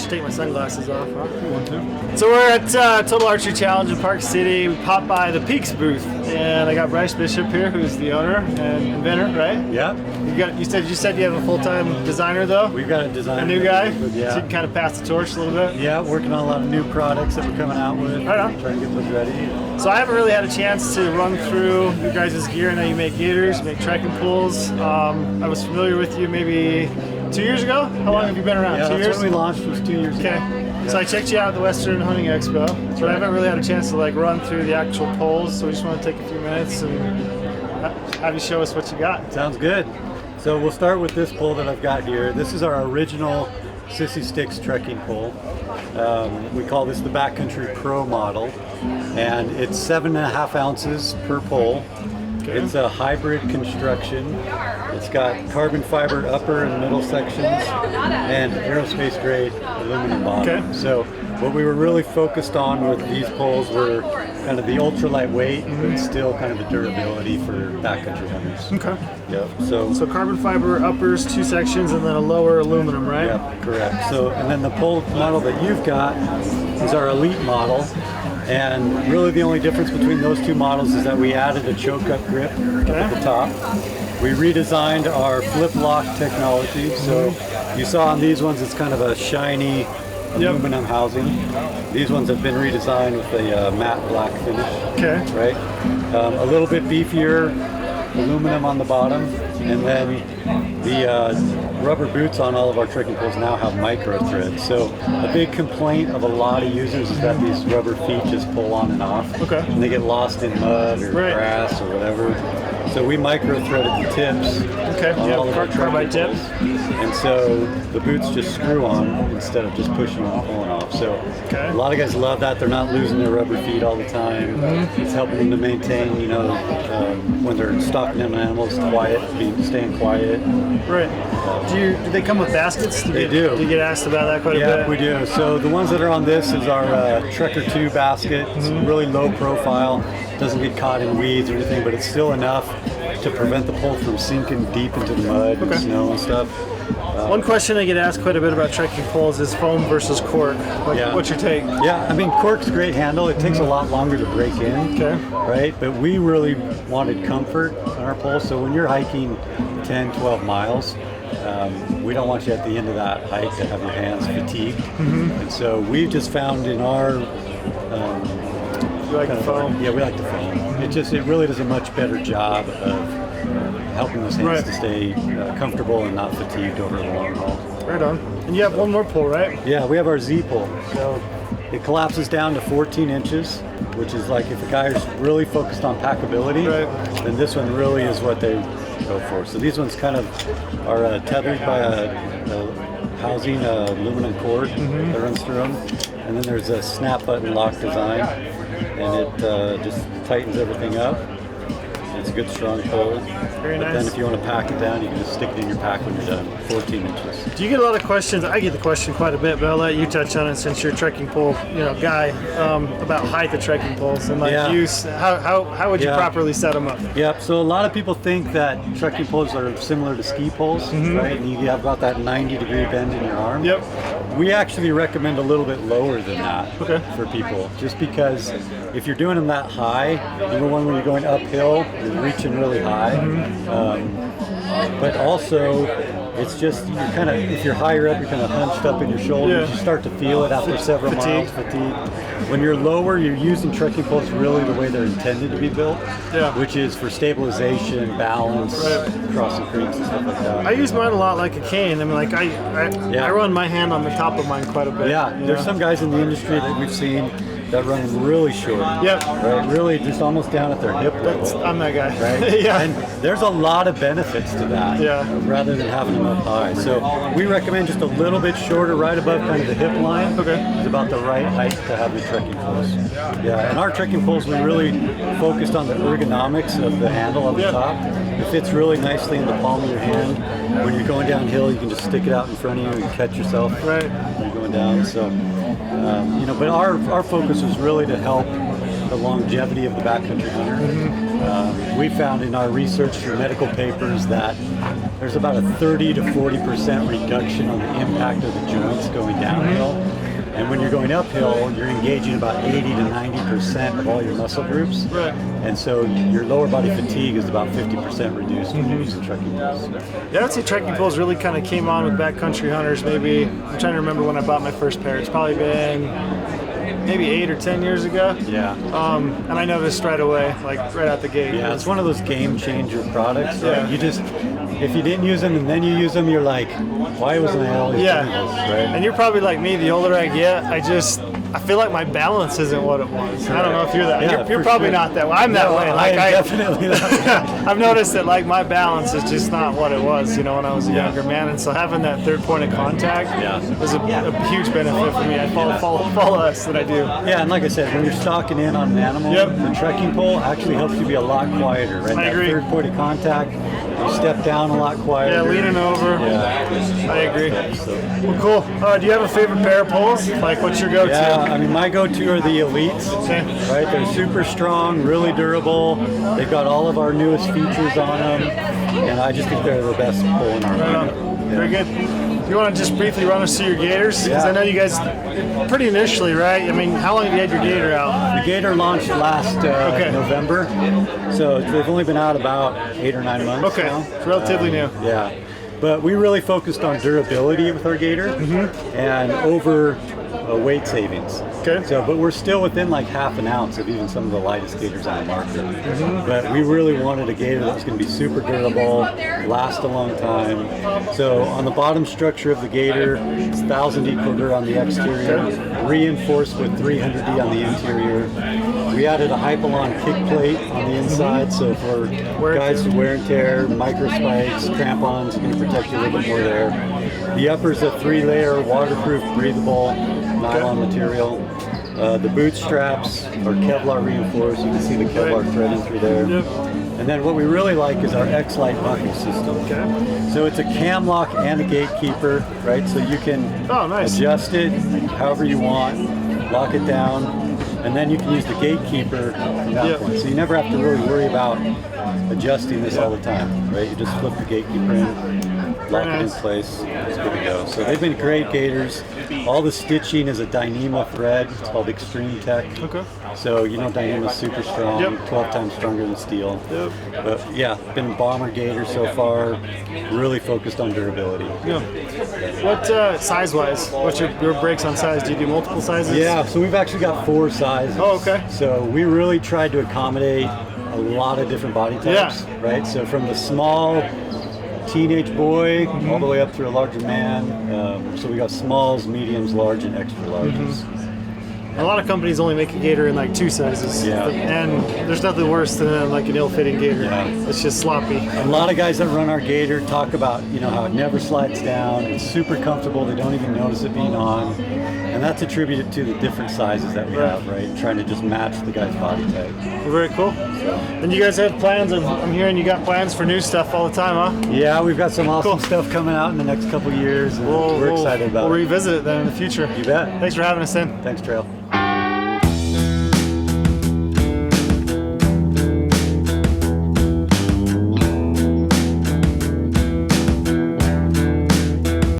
should take my sunglasses off, huh? So we're at Total Archery Challenge in Park City. We popped by the Peax booth, and I got Bryce Bishop here, who's the owner and inventor, right? Yeah. You said you have a full-time designer though. We've got a designer. A new guy. Yeah. So you can kind of pass the torch a little bit. Yeah, working on a lot of new products that we're coming out with. Right on. Trying to get those ready. So I haven't really had a chance to run through your guys' gear. I know you make gaiters, you make trekking poles. I was familiar with you maybe 2 years ago. How long have you been around? Yeah, 2 years? that's when we launched. Was 2 years ago. Okay. So I checked you out at the Western Hunting Expo, but I haven't really had a chance to like run through the actual poles. So we just want to take a few minutes and have you show us what you got. Sounds good. So we'll start with this pole that I've got here. This is our original Sissy Sticks trekking pole. We call this the Backcountry Pro model, and it's 7.5 ounces per pole. Okay. It's a hybrid construction. It's got carbon fiber upper and middle sections and aerospace grade aluminum bottom. Okay. So what we were really focused on with these poles were kind of the ultra lightweight, but still kind of the durability for backcountry hunters. Okay. Yep. So carbon fiber uppers, 2 sections, and then a lower aluminum, right? Yep, correct. So, and then the pole model that you've got is our Elite model. And really the only difference between those two models is that we added a choke up grip at the top. We redesigned our flip lock technology. So you saw on these ones, it's kind of a shiny aluminum housing. These ones have been redesigned with a matte black finish. Okay. Right? A little bit beefier aluminum on the bottom, and then the rubber boots on all of our trekking poles now have micro threads. So a big complaint of a lot of users is that these rubber feet just pull on and off. Okay. And they get lost in mud or grass or whatever. So we micro threaded the tips on all of our trekking poles. And so the boots just screw on instead of just pushing and pulling off. So a lot of guys love that. They're not losing their rubber feet all the time. It's helping them to maintain, when they're stalking them animals, staying quiet. Right. Do they come with baskets? They do. Do you get asked about that quite a bit? Yeah, we do. So the ones that are on this is our Trekker 2 basket. It's really low profile. Doesn't get caught in weeds or anything, but it's still enough to prevent the pole from sinking deep into the mud and snow and stuff. One question I get asked quite a bit about trekking poles is foam versus cork. What's your take? Yeah, I mean, cork's a great handle. It takes a lot longer to break in, right? But we really wanted comfort on our poles. So when you're hiking 10, 12 miles, we don't want you at the end of that hike to have your hands fatigued. And so we've just found in our you like the foam? Yeah, we like the foam. It really does a much better job of helping those hands to stay comfortable and not fatigued over the long haul. Right on. And you have one more pole, right? Yeah, we have our Z pole. So it collapses down to 14 inches, which is like if a guy is really focused on packability, then this one really is what they go for. So these ones kind of are tethered by a housing aluminum cord that runs through them. And then there's a snap button lock design, and it just tightens everything up. It's a good strong pole. Very nice. But then if you want to pack it down, you can just stick it in your pack when you're done. 14 inches. Do you get a lot of questions? I get the question quite a bit, but I'll let you touch on it since you're a trekking pole, guy, about height of trekking poles and use. How would you properly set them up? Yeah. So a lot of people think that trekking poles are similar to ski poles, right? And you have about that 90-degree bend in your arm. Yep. We actually recommend a little bit lower than that for people, just because if you're doing them that high, number one, when you're going uphill, you're reaching really high. But also, it's just, if you're higher up, you're kind of hunched up in your shoulders. You start to feel it after several miles, fatigue. When you're lower, you're using trekking poles really the way they're intended to be built, which is for stabilization, balance, crossing creeks and stuff like that. I use mine a lot like a cane. I mean, like I run my hand on the top of mine quite a bit. Yeah, there's some guys in the industry that we've seen that run them really short. Right, really just almost down at their hip level. I'm that guy. Right? And there's a lot of benefits to that. Rather than having them up high. So we recommend just a little bit shorter, right above kind of the hip line. It's about the right height to have your trekking poles. And our trekking poles, we really focused on the ergonomics of the handle on the top. It fits really nicely in the palm of your hand. When you're going downhill, you can just stick it out in front of you and catch yourself when you're going down. So, but our focus was really to help the longevity of the backcountry hunter. We found in our research through medical papers that there's about a 30 to 40% reduction on the impact of the joints going downhill. And when you're going uphill, you're engaging about 80 to 90% of all your muscle groups. Right. And so your lower body fatigue is about 50% reduced when you're using trekking poles. Yeah, I would say trekking poles really kind of came on with backcountry hunters. Maybe, I'm trying to remember when I bought my first pair. It's probably been maybe 8 or 10 years ago. Yeah. And I noticed right away, like right out the gate. Yeah, it's one of those game changer products. Right? Yeah. You just, if you didn't use them and then you use them, you're like, why wasn't I always doing this, right? And you're probably like me. The older I get, I feel like my balance isn't what it was. I don't know if you're that. Yeah, you're probably sure. not that way. I'm that No, way. I am definitely that way. I've noticed that like my balance is just not what it was, when I was a younger man. And so having that third point of contact was a huge benefit for me. I follow us that I do. Yeah, and like I said, when you're stalking in on an animal, the trekking pole actually helps you be a lot quieter, right? I agree. That third point of contact, you step down a lot quieter. Yeah, leaning over. Yeah. I agree. Well, cool. Do you have a favorite pair of poles? Like, what's your go-to? Yeah, I mean, my go-to are the Elites, Okay. right? They're super strong, really durable. They've got all of our newest features on them, and I just think they're the best pole in our Right on. lineup. Very good. You want to just briefly run us through your gaiters? Because I know you guys, pretty initially, right? I mean, how long have you had your gaiter out? The gaiter launched last November, so they've only been out about 8 or 9 months Okay, now. it's relatively new. Yeah, but we really focused on durability with our gaiter and over weight savings. Okay. So, but we're still within like half an ounce of even some of the lightest gaiters on the market. But we really wanted a gaiter that was going to be super durable, last a long time. So on the bottom structure of the gaiter, it's 1000D quarter on the exterior, reinforced with 300D on the interior. We added a Hypalon kick plate on the inside, so for guys who wear and tear, micro spikes, crampons, going to protect you a little bit more there. The upper's a 3-layer, waterproof, breathable nylon material. The boot straps are Kevlar reinforced. You can see the Kevlar threading through there. And then what we really like is our X-Lite buckle system. So it's a cam lock and a gatekeeper, right? So you can adjust it however you want, lock it down, and then you can use the gatekeeper from that point. So you never have to really worry about adjusting this all the time, right? You just flip the gatekeeper in, lock it in place, it's good to go. So they've been great gaiters. All the stitching is a Dyneema thread. It's called Extreme Tech. Okay. So Dyneema's super strong, 12 times stronger than steel. But yeah, been bomber gator so far. Really focused on durability. What size-wise? What's your breaks on size? Do you do multiple sizes? Yeah, so we've actually got 4 sizes. Oh, okay. So we really tried to accommodate a lot of different body types, right? So from the small teenage boy all the way up through a larger man. So we got smalls, mediums, large, and extra larges. A lot of companies only make a gaiter in like 2 sizes. And there's nothing worse than like an ill-fitting gaiter. It's just sloppy. A lot of guys that run our gaiter talk about, how it never slides down. It's super comfortable. They don't even notice it being on. And that's attributed to the different sizes that we have, right? Trying to just match the guy's body type. Well, very cool. And you guys have plans, I'm hearing you got plans for new stuff all the time, huh? Yeah, we've got some awesome stuff coming out in the next couple years. And we're excited about it. We'll revisit it then in the future. You bet. Thanks for having us in. Thanks, Trail.